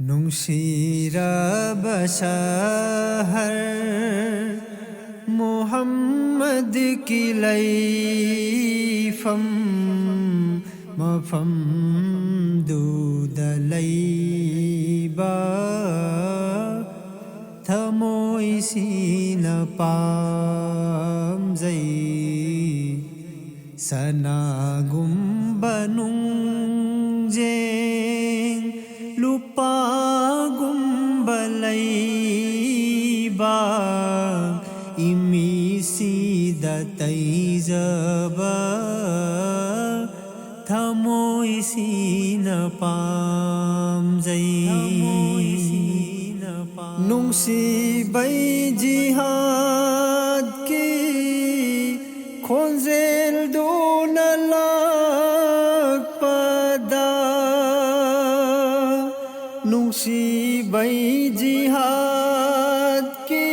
नुंसीरबा शहर मोहम्मद की लैफम मफम दूदलैबा थमोइसिन पामजै सनागुम्बनुंजें लुपागुम्बलैबा इमिसिदा तैजबा थमोइसिन पामजै नुंसीबै जिहाद की खोंजेल दूना लाकपदा नुंसीबै जिहाद की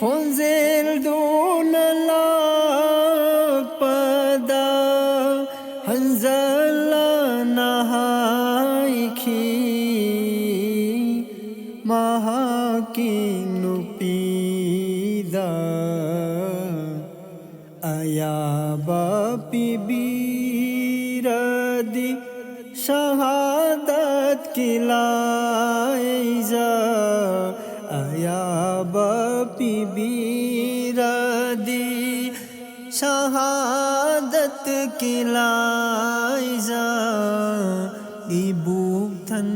खोंजेल दूना लाकपदा हंजला नहाइखी महाकी नुपीदा अयाबा पिबीरदी शहादत की लाइजा अयाबा पिबीरदी शहादत की लाइजा इबुक थन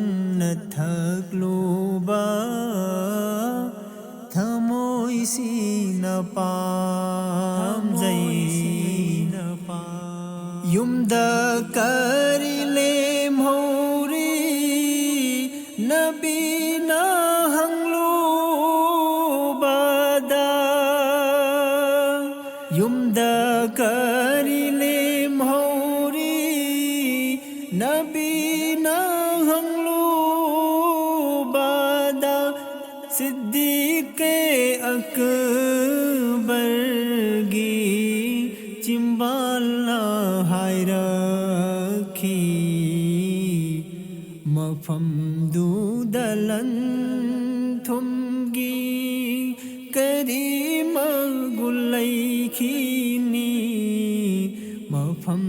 थकलुबा थमोइसिन पामजै युमदा करिले मौरी नबीना हंगलुबादा युमदा करिले मौरी नबीना हंगलुबादा सिद्दीक़े अकबर गी चिंबाला हायरखी मफम दूदलन थुमगी करीम गुलैखीनी मफम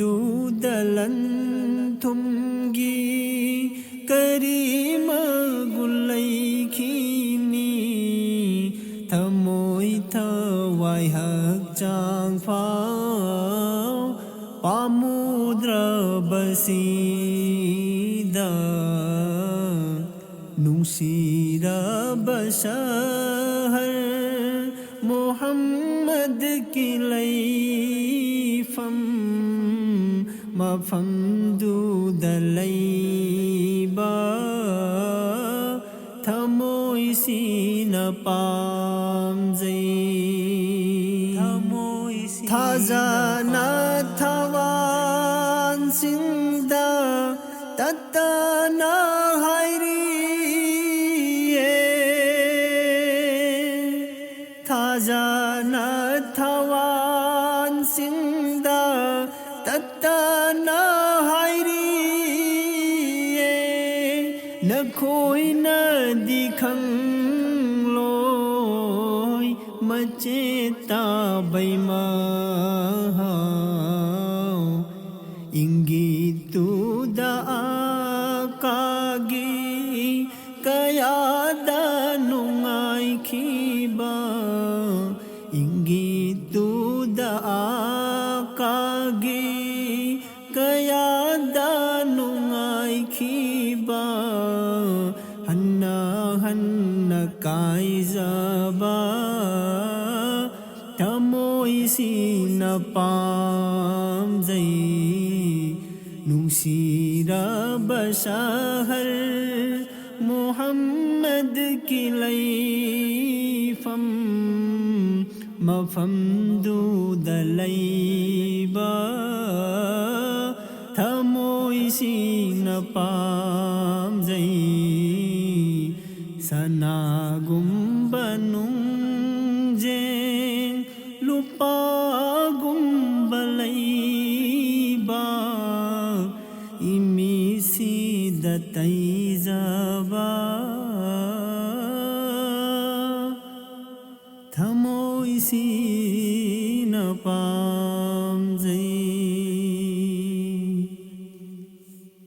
दूदलन थुमगी करीम गुलैखीनी थमोई थवाई हक चांगफाव पामुद्र बसीदा नुंसीरबा शहर मोहम्मद की लैफम मफम दूदलैबा थमोइसिन पामजै थाजाना थवान सिंदा तत्तना हायरिये थाजाना थवान सिंदा तत्तना हायरिये नखोई न दिखंगलोय मचेता बैमाहाव इंगितुदा आकागी कयादा नुंगाइखिबा इंगितुदा आकागी कयादा नुंगाइखिबा हन्ना हन्ना काइजाबा थमोइसिन पामजै नुंसीरबा शहर मोहम्मद की लैफम मफम दूदलैबा थमोइसिन पामजै सनागुम्बनुंजें लुपागुम्बलैबा इमिसिदा शिद्दतै जबा थमोइसी न पा